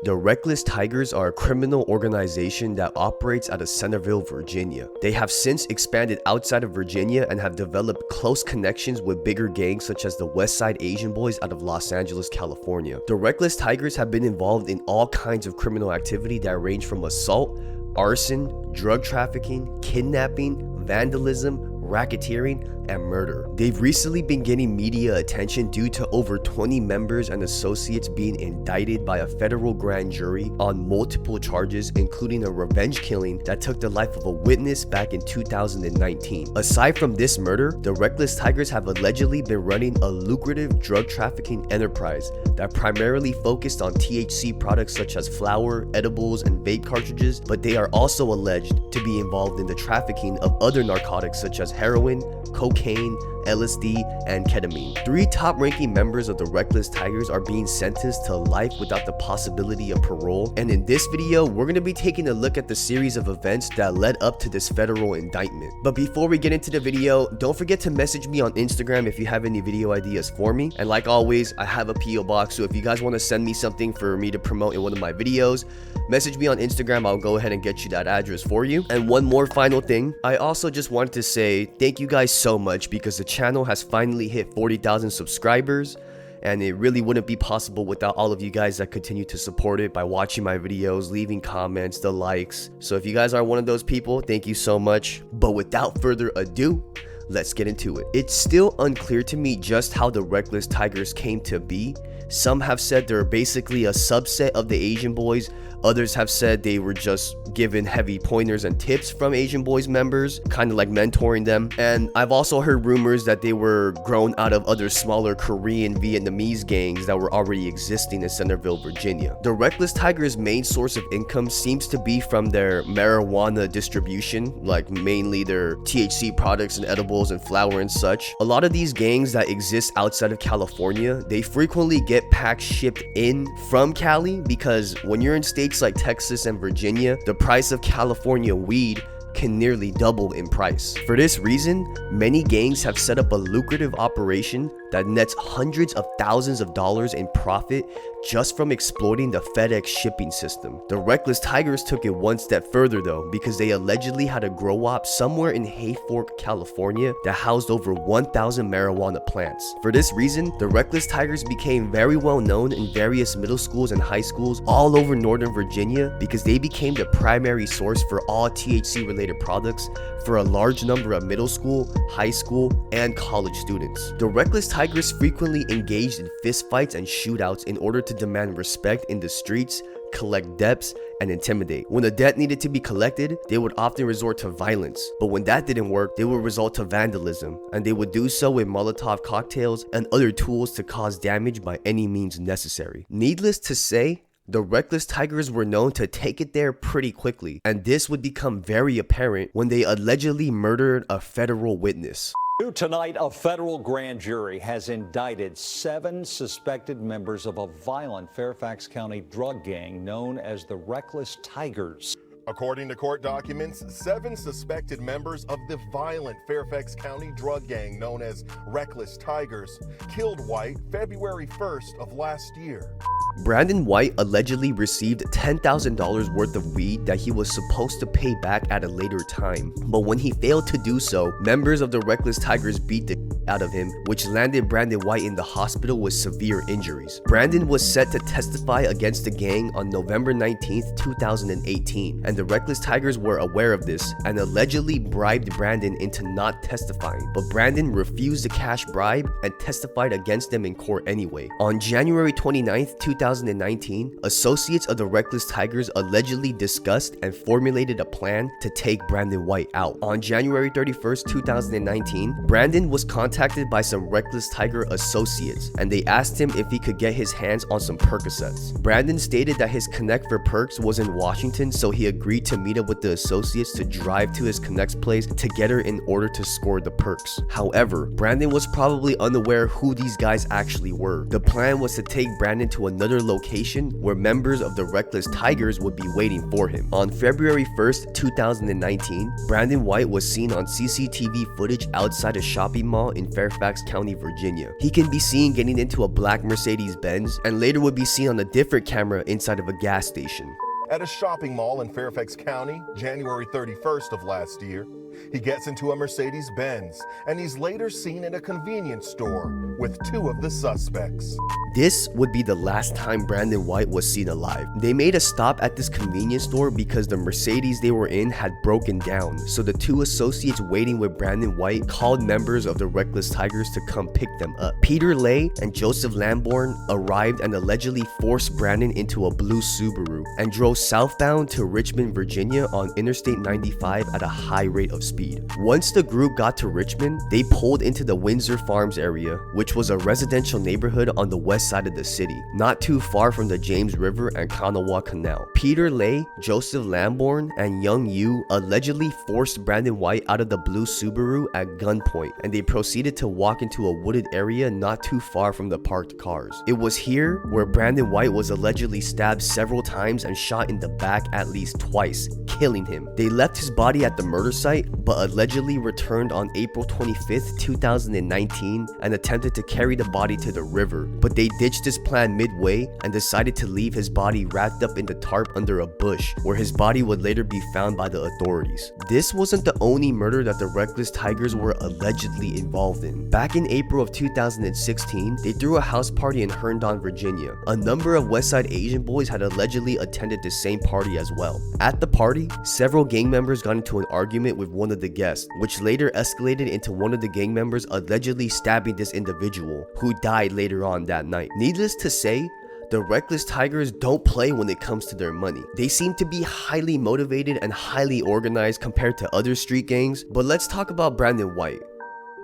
The Reccless Tigers are a criminal organization that operates out of Centerville, Virginia. They have since expanded outside of Virginia and have developed close connections with bigger gangs such as the Westside Asian Boyz out of Los Angeles, California. The Reccless Tigers have been involved in all kinds of criminal activity that range from assault, arson, drug trafficking, kidnapping, vandalism, racketeering, and murder. They've recently been getting media attention due to over 20 members and associates being indicted by a federal grand jury on multiple charges, including a revenge killing that took the life of a witness back in 2019. Aside from this murder, the Reccless Tigers have allegedly been running a lucrative drug trafficking enterprise that primarily focused on THC products such as flower, edibles, and vape cartridges, but they are also alleged to be involved in the trafficking of other narcotics such as heroin, cocaine, LSD, and ketamine. 3 top-ranking members of the Reccless Tigers are being sentenced to life without the possibility of parole, and in this video, we're going to be taking a look at the series of events that led up to this federal indictment. But before we get into the video, don't forget to message me on Instagram if you have any video ideas for me, and like always, I have a PO box, so if you guys want to send me something for me to promote in one of my videos, message me on Instagram. I'll go ahead and get you that address for you. And one more final thing, I also just wanted to say thank you guys so much because the channel has finally hit 40,000 subscribers, and it really wouldn't be possible without all of you guys that continue to support it by watching my videos, leaving comments, the likes. So if you guys are one of those people, thank you so much. But without further ado, let's get into it. It's still unclear to me just how the Reccless Tigers came to be. Some have said they're basically a subset of the Asian Boyz. Others have said they were just given heavy pointers and tips from Asian Boyz members, kind of like mentoring them. And I've also heard rumors that they were grown out of other smaller Korean, Vietnamese gangs that were already existing in Centerville, Virginia. The Reccless Tigers' main source of income seems to be from their marijuana distribution, like mainly their THC products and edibles and flower and such. A lot of these gangs that exist outside of California, they frequently get packs shipped in from Cali, because when you're in states like Texas and Virginia, the price of California weed can nearly double in price. For this reason, many gangs have set up a lucrative operation that nets hundreds of thousands of dollars in profit just from exploiting the FedEx shipping system. The Reccless Tigers took it one step further though, because they allegedly had a grow op somewhere in Hayfork, California that housed over 1,000 marijuana plants. For this reason, the Reccless Tigers became very well known in various middle schools and high schools all over Northern Virginia, because they became the primary source for all THC related products for a large number of middle school, high school, and college students. The Reccless Tigers frequently engaged in fistfights and shootouts in order to demand respect in the streets, collect debts, and intimidate. When a debt needed to be collected, they would often resort to violence, but when that didn't work, they would resort to vandalism, and they would do so with Molotov cocktails and other tools to cause damage by any means necessary. Needless to say, the Reccless Tigers were known to take it there pretty quickly, and this would become very apparent when they allegedly murdered a federal witness. Tonight, a federal grand jury has indicted 7 suspected members of a violent Fairfax County drug gang known as the Reccless Tigers. According to court documents, 7 suspected members of the violent Fairfax County drug gang known as Reccless Tigers killed White February 1st of last year. Brandon White allegedly received $10,000 worth of weed that he was supposed to pay back at a later time, but when he failed to do so, members of the Reccless Tigers beat the out of him, which landed Brandon White in the hospital with severe injuries. Brandon was set to testify against the gang on November 19th, 2018, and the Reccless Tigers were aware of this and allegedly bribed Brandon into not testifying, but Brandon refused the cash bribe and testified against them in court anyway. On January 29th, 2019, associates of the Reccless Tigers allegedly discussed and formulated a plan to take Brandon White out. On January 31st, 2019, Brandon was contacted by some Reccless Tiger associates, and they asked him if he could get his hands on some Percocets. Brandon stated that his connect for perks was in Washington, so he agreed to meet up with the associates to drive to his connect's place together in order to score the perks. However, Brandon was probably unaware who these guys actually were. The plan was to take Brandon to another particular location where members of the Reccless Tigers would be waiting for him. On February 1st, 2019, Brandon White was seen on CCTV footage outside a shopping mall in Fairfax County, Virginia. He can be seen getting into a black Mercedes-Benz and later would be seen on a different camera inside of a gas station. At a shopping mall in Fairfax County, January 31st of last year, he gets into a Mercedes-Benz, and he's later seen in a convenience store with two of the suspects. This would be the last time Brandon White was seen alive. They made a stop at this convenience store because the Mercedes they were in had broken down, so the two associates waiting with Brandon White called members of the Reccless Tigers to come pick them up. Peter Lay and Joseph Lamborn arrived and allegedly forced Brandon into a blue Subaru and drove southbound to Richmond, Virginia on Interstate 95 at a high rate of speed. Once the group got to Richmond, they pulled into the Windsor Farms area, which was a residential neighborhood on the west side of the city, not too far from the James River and Kanawha Canal. Peter Lay, Joseph Lamborn, and Young Yu allegedly forced Brandon White out of the blue Subaru at gunpoint, and they proceeded to walk into a wooded area not too far from the parked cars. It was here where Brandon White was allegedly stabbed several times and shot in the back at least twice, killing him. They left his body at the murder site, but allegedly returned on April 25th, 2019 and attempted to carry the body to the river, but they ditched this plan midway and decided to leave his body wrapped up in the tarp under a bush, where his body would later be found by the authorities. This wasn't the only murder that the Reccless Tigers were allegedly involved in. Back in April of 2016, they threw a house party in Herndon, Virginia. A number of Westside Asian Boyz had allegedly attended the same party as well. At the party, several gang members got into an argument with one of the guests, which later escalated into one of the gang members allegedly stabbing this individual, who died later on that night. Needless to say, the Reccless Tigers don't play when it comes to their money. They seem to be highly motivated and highly organized compared to other street gangs. But let's talk about Brandon White.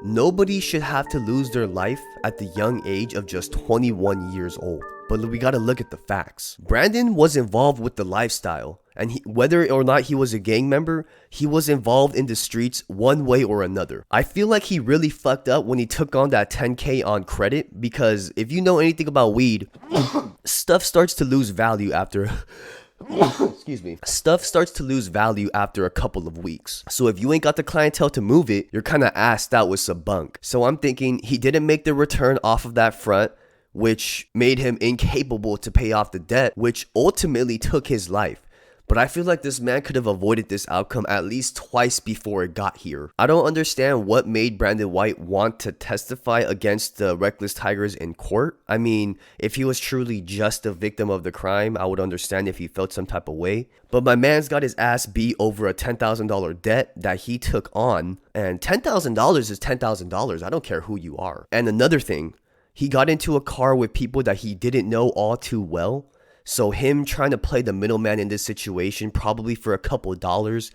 Nobody should have to lose their life at the young age of just 21 years old. But we gotta look at the facts. Brandon was involved with the lifestyle, and whether or not he was a gang member, he was involved in the streets one way or another. I feel like he really fucked up when he took on that 10K on credit, because if you know anything about weed, stuff starts to lose value after stuff starts to lose value after a couple of weeks. So if you ain't got the clientele to move it, you're kind of assed out with some bunk. So I'm thinking he didn't make the return off of that front, which made him incapable to pay off the debt, which ultimately took his life. But I feel like this man could have avoided this outcome at least twice before it got here. I don't understand what made Brandon White want to testify against the Reccless Tigers in court. I mean, if he was truly just a victim of the crime, I would understand if he felt some type of way. But my man's got his ass beat over a $10,000 debt that he took on. And $10,000 is $10,000. I don't care who you are. And another thing, he got into a car with people that he didn't know all too well. So him trying to play the middleman in this situation, probably for a couple of dollars,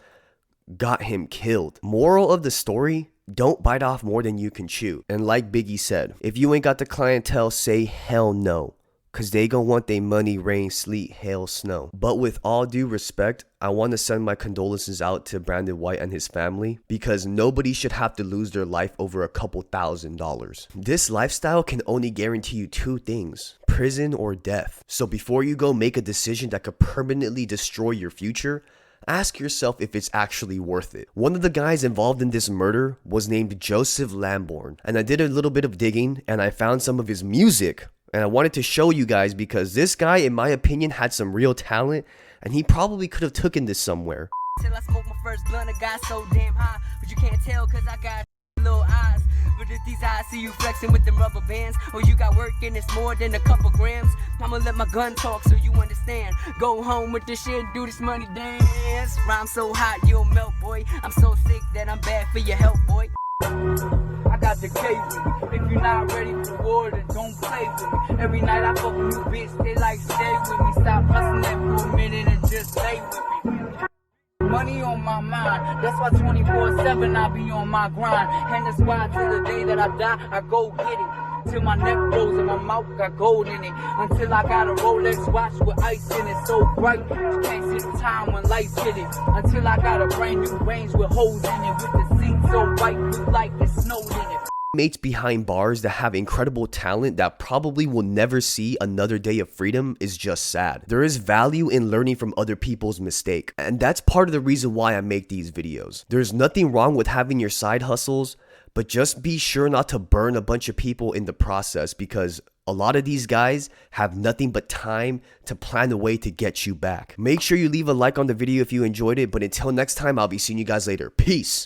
got him killed. Moral of the story, don't bite off more than you can chew. And like Biggie said, if you ain't got the clientele, say hell no. Cause they gonna want they money, rain, sleet, hail, snow. But with all due respect, I want to send my condolences out to Brandon White and his family, because nobody should have to lose their life over a couple $1,000s. This lifestyle can only guarantee you two things: prison or death. So before you go make a decision that could permanently destroy your future, ask yourself if it's actually worth it. One of the guys involved in this murder was named Joseph Lamborn, and I did a little bit of digging and I found some of his music. And I wanted to show you guys because this guy, in my opinion, had some real talent, and he probably could have taken this somewhere. Till I smoke my first blunt, I got so damn high, but you can't tell cause I got little eyes. But if these eyes see you flexing with them rubber bands, or you got work and it's more than a couple grams, I'ma let my gun talk so you understand. Go home with this shit, do this money dance. Rhyme so hot you'll melt, boy. I'm so sick that I'm bad for your health, boy. I got the K with me. If you're not ready for war, then don't play with me. Every night I fuck a new bitch, they like stay with me. Stop hustling for a minute and just lay with me. Money on my mind, that's why 24/7 I be on my grind. And that's why till the day that I die, I go get it. Till my neck grows and my mouth got gold in it. Until I got a Rolex watch with ice in it so bright, you can't see the time when lights hit it. Until I got a brand new range with holes in it, with the seat so white, look like there's snow in it. mates behind bars that have incredible talent that probably will never see another day of freedom is just sad. There is value in learning from other people's mistake, and that's part of the reason why I make these videos. There's nothing wrong with having your side hustles, but just be sure not to burn a bunch of people in the process, because a lot of these guys have nothing but time to plan a way to get you back. Make sure you leave a like on the video if you enjoyed it, but until next time, I'll be seeing you guys later. Peace.